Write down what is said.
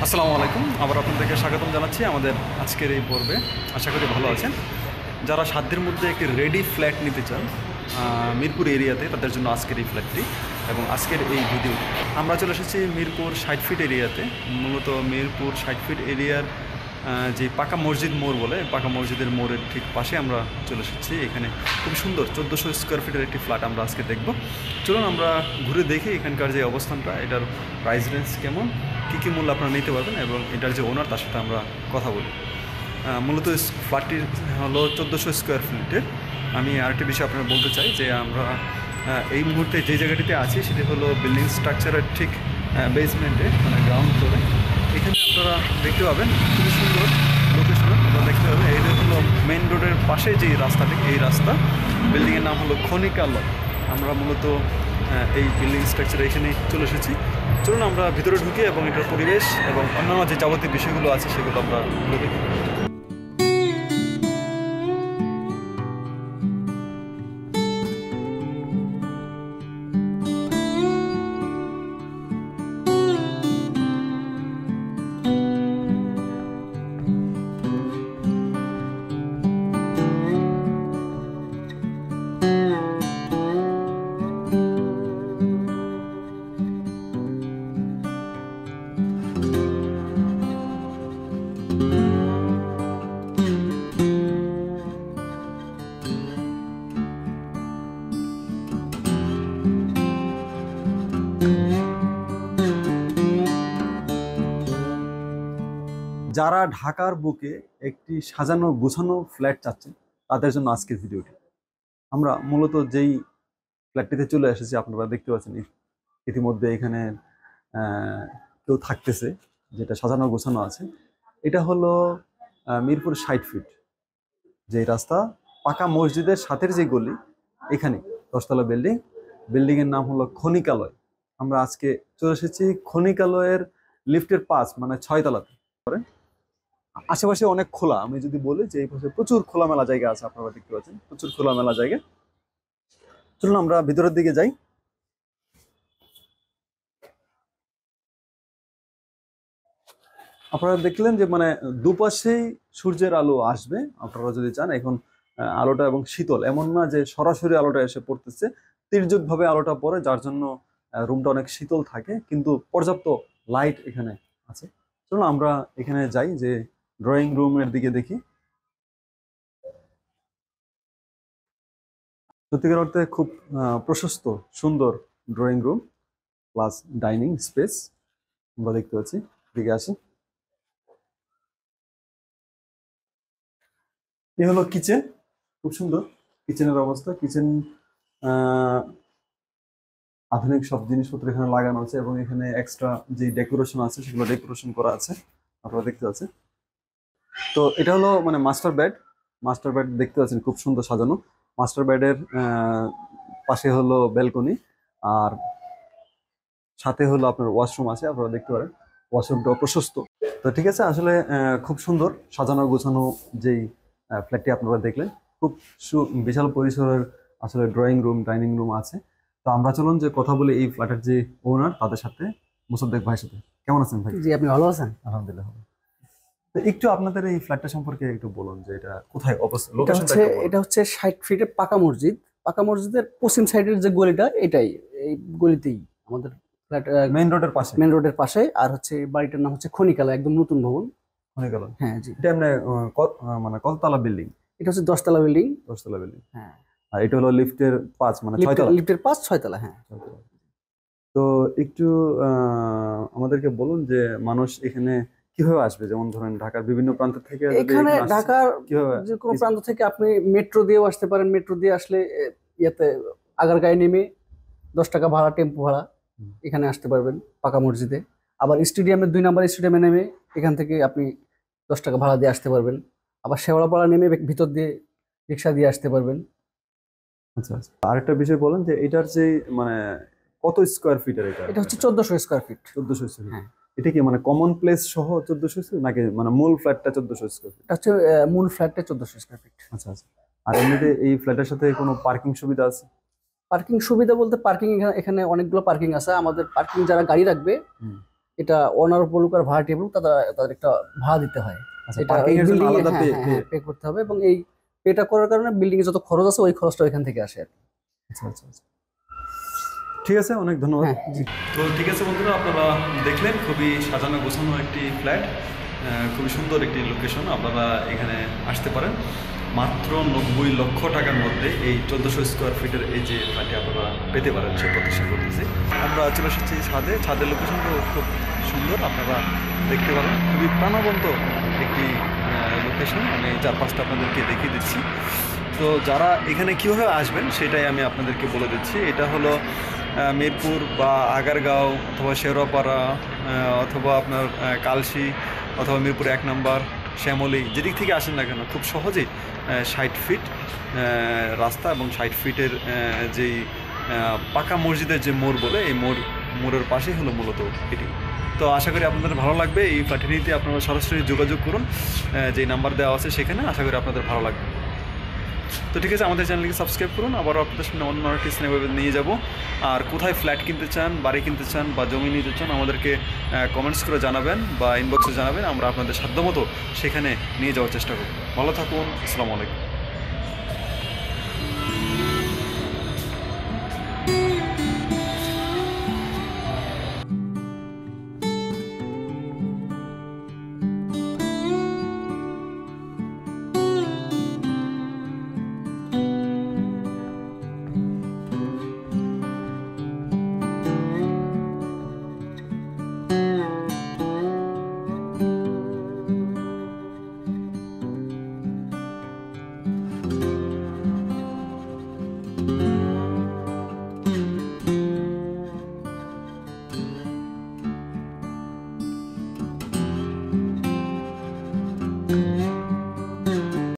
আসসালামু আলাইকুম। আবার আপনাদেরকে স্বাগতম জানাচ্ছি আমাদের আজকের এই পর্বে। আশা করি ভালো আছেন। যারা সাধ্যের মধ্যে একটি রেডি ফ্ল্যাট নিতে চান মিরপুর এরিয়াতে, তাদের জন্য আজকের এই ফ্ল্যাটটি এবং আজকের এই ভিডিও। আমরা চলে এসেছি মিরপুর 60 ফিট এরিয়াতে। মূলত মিরপুর 60 ফিট এরিয়ার যে পাকা মসজিদ মোড় বলে, পাকা মসজিদের মোড়ের ঠিক পাশে আমরা চলে এসেছি। এখানে খুব সুন্দর 1400 স্কোয়ার ফিটের একটি ফ্ল্যাট আমরা আজকে দেখব। চলুন আমরা ঘুরে দেখি এখানকার যে অবস্থানটা, এটার প্রাইস রেঞ্জ কেমন, কী কী মূল্য আপনারা নিতে পারবেন এবং এটার যে ওনার তার সাথে আমরা কথা বলি। মূলত ফ্ল্যাটটির হলো 1400 স্কোয়ার ফিটের। আমি আরেকটি বিষয় আপনারা বলতে চাই যে আমরা এই মুহূর্তে যে জায়গাটিতে আছি সেটি হলো বিল্ডিং স্ট্রাকচারের ঠিক বেসমেন্টে, মানে গ্রাউন্ড ফ্লোরে। এখানে আপনারা দেখতে পাবেন খুবই সুন্দর লোকেশন। আপনারা দেখতে পাবেন এই হলো মেইন রোডের পাশে যে রাস্তাটি, এই রাস্তা। বিল্ডিংয়ের নাম হলো খনিকালয়। আমরা মূলত এই বিল্ডিং স্ট্রাকচারে এখানেই চলে এসেছি। চলুন আমরা ভিতরে ঢুকি এবং এটার পরিবেশ এবং অন্যান্য যে যাবতীয় বিষয়গুলো আছে সেগুলো আমরা দেখি। যারা ঢাকার বুকে একটি সাজানো গোছানো ফ্ল্যাট চাচ্ছেন তাদের জন্য আজকের ভিডিওটি। আমরা মূলত যেই ফ্ল্যাটটিতে চলে এসেছি আপনারা দেখতে পাচ্ছেন ইতিমধ্যে এখানে কেউ থাকতেছে, যেটা সাজানো গোছানো আছে। এটা হলো মিরপুর 60 ফিট যে রাস্তা, পাকা মসজিদের সাথের যে গলি, এখানে 10তলা বিল্ডিংয়ের নাম হলো খনিকালয়। আমরা আজকে চলে এসেছি খনিকালয়ের লিফটের 5 মানে 6 তলাতে। আশেপাশে অনেক খোলা। আমি যদি বলি যে এই পাশে প্রচুর খোলামেলা জায়গা আছে, আপনারা দেখতে পাচ্ছেন প্রচুর খোলামেলা জায়গা। চলুন আমরা ভিতরের দিকে যাই। আপনারা দেখলেন যে মানে দুপাশেই সূর্যের আলো আসবে। আপনারা যদি চান, এখন আলোটা এবং শীতল, এমন না যে সরাসরি আলোটা এসে পড়তেছে, তির্যক ভাবে আলোটা পড়ে, যার জন্য রুমটা অনেক শীতল থাকে, কিন্তু পর্যাপ্ত লাইট এখানে আছে। চলুন আমরা এখানে যাই, যে ড্রয়িং রুমের দিকে দেখি। সত্যিকার অর্থে খুব প্রশস্ত সুন্দর drawing room plus dining space আমরা দেখতে পাচ্ছি। দিকে আসি, এই হলো কিচেন। খুব সুন্দর কিচেনের অবস্থা। কিচেন আধুনিক সব জিনিসপত্র এখানে লাগানো আছে এবং এখানে এক্সট্রা যে ডেকোরেশন আছে সেগুলো ডেকোরেশন করা আছে, আপনারা দেখতে পাচ্ছেন। তো এটা হলো মানে মাস্টার বেড দেখতে পাচ্ছেন, খুব সুন্দর সাজানো। মাস্টার বেডের পাশে হলো ব্যালকনি, আর সাথে হলো আপনার ওয়াশরুম আছে, আপনারা দেখতে পারেন ওয়াশরুমটাও প্রশস্ত। তো ঠিক আছে, আসলে খুব সুন্দর সাজানো গোছানো যেই ফ্ল্যাটটি আপনারা দেখলেন, খুব বিশাল পরিসরের আসলে ড্রয়িং রুম ডাইনিং রুম আছে। তো আমরা চলুন যে কথা বলি এই ফ্ল্যাটের যে ওনার, তাদের সাথে, মোসাদ্দেক ভাইয়ের সাথে। কেমন আছেন ভাই? জি, আপনি ভালো আছেন? আলহামদুলিল্লাহ। তো একটু আপনাদের এই ফ্ল্যাটটা সম্পর্কে একটু বলুন যে এটা কোথায় অবস্থিত, এটা লোকেশনটা হচ্ছে একটু বলুন। এটা হচ্ছে 60 ফিটের পাকা মসজিদ। পাকা মসজিদের পশ্চিম সাইডের যে গলিটা, এটাই এই গলিতেই আমাদের ফ্ল্যাট, মেইন রোডের পাশে। মেন রোডের পাশে। আর হচ্ছে বাড়িটার নাম হচ্ছে খনিকালা, একদম নতুন ভবন হয়ে গেল। হ্যাঁ জি। এটা এমনি মানে কততলা বিল্ডিং? এটা হচ্ছে 10 তলা বিল্ডিং। 10তলা বিল্ডিং, হ্যাঁ। আর এটা হলো লিফটের 5 মানে 6 তলা। লিফটের 5-6 তলা, হ্যাঁ। 6 তলা। তো একটু আমাদেরকে বলুন যে মানুষ এখানে কিভাবে আসবে, যেমন ধরেন ঢাকার বিভিন্ন প্রান্ত থেকে যদি এখানে এখানে আসে, ঢাকার কিভাবে? যে কোনো প্রান্ত থেকে আপনি মেট্রো দিয়েও আসতে পারেন। মেট্রো দিয়ে আসলে ইয়েতে আগারগাঁয়ে নেমে 10 টাকা ভাড়া, টেম্পো ভাড়া, এখানে আসতে পারবেন পাকা মসজিদে। আবার স্টেডিয়ামের 2 নম্বর স্টেডিয়ামে নেমে এখান থেকে আপনি 10 টাকা ভাড়া দিয়ে আসতে পারবেন। আবার শেওড়াপাড়া নেমে ভিতর দিয়ে রিক্সা দিয়ে আসতে পারবেন। আচ্ছা আচ্ছা, আরেকটা বিষয় বলেন যে এটার যে মানে কত স্কোয়ার ফিটের এটা? এটা হচ্ছে 1400 স্কোয়ার ফিট। 1400 স্কোয়ার। হ্যাঁ। এটা কি মানে কমন প্লেস সহ 1400 স্কোয়ার, নাকি মানে মূল ফ্ল্যাটটা 1400 স্কোয়ার ফিট? এটা হচ্ছে মূল ফ্ল্যাটটা 1400 স্কোয়ার ফিট। আচ্ছা আচ্ছা। আর এমনিতে এই ফ্ল্যাটের সাথে কোনো পার্কিং সুবিধা আছে? পার্কিং সুবিধা বলতে পার্কিং এখানে অনেকগুলো পার্কিং আছে। আমাদের পার্কিং যারা গাড়ি রাখবে এটা ওনার বলুক আর ভাড়াটিয়া বলুক, তাদের একটা ভাড়া দিতে হয়। আচ্ছা, এটা পার্কিং এই এর জন্য বিল্ডিং আলাদা পে করতে হবে, এবং এই পেটা করার কারণে বিল্ডিং এ যত খরচ আছে ওই খরচটা ওইখান থেকে আসে আর কি। আচ্ছা আচ্ছা আচ্ছা, ঠিক আছে, অনেক ধন্যবাদ। হ্যাঁ জি। তো ঠিক আছে বন্ধুরা, আপনারা দেখলেন খুবই সাজানো গোছানো একটি ফ্ল্যাট, খুবই সুন্দর একটি লোকেশন। আপনারা এখানে আসতে পারেন মাত্র 90 লক্ষ টাকার মধ্যে এই 1400 স্কোয়ার ফিটের এই যে ফ্ল্যাটটি আপনারা পেতে পারেন সে প্রতিষ্ঠা করতেছি। আমরা চলে এসেছি ছাদের লোকেশনটাও খুব সুন্দর, আপনারা দেখতে পারেন খুবই প্রাণবন্ত একটি লোকেশন। আমি চারপাশটা আপনাদেরকে দেখিয়ে দিচ্ছি। তো যারা এখানে কীভাবে আসবেন সেটাই আমি আপনাদেরকে বলে দিচ্ছি। এটা হলো মিরপুর বা আগারগাঁও অথবা শেওড়াপাড়া অথবা আপনার কালশি অথবা মিরপুর 1 নম্বর, শ্যামলী, যেদিক থেকে আসেন না কেন খুব সহজেই 60 ফিট রাস্তা এবং 60 ফিটের যেই পাকা মসজিদের যে মোড় বলে, এই মোড়ের পাশেই হলো মূলত এটি। তো আশা করি আপনাদের ভালো লাগবে। এই ফ্ল্যাটটি নিতে আপনারা সরাসরি যোগাযোগ করুন, যেই নাম্বার দেওয়া আছে সেখানে। আশা করি আপনাদের ভালো লাগবে। তো ঠিক আছে, আমাদের চ্যানেলকে সাবস্ক্রাইব করুন। আবারও আপনাদের সামনে অন্য একটি সিনেমা নিয়ে যাব। আর কোথায় ফ্ল্যাট কিনতে চান, বাড়ি কিনতে চান বা জমি নিতে চান, আমাদেরকে কমেন্টস করে জানাবেন বা ইনবক্সে জানাবেন। আমরা আপনাদের সাধ্যমতো সেখানে নিয়ে যাওয়ার চেষ্টা করব। ভালো থাকুন, আসসালামু আলাইকুম।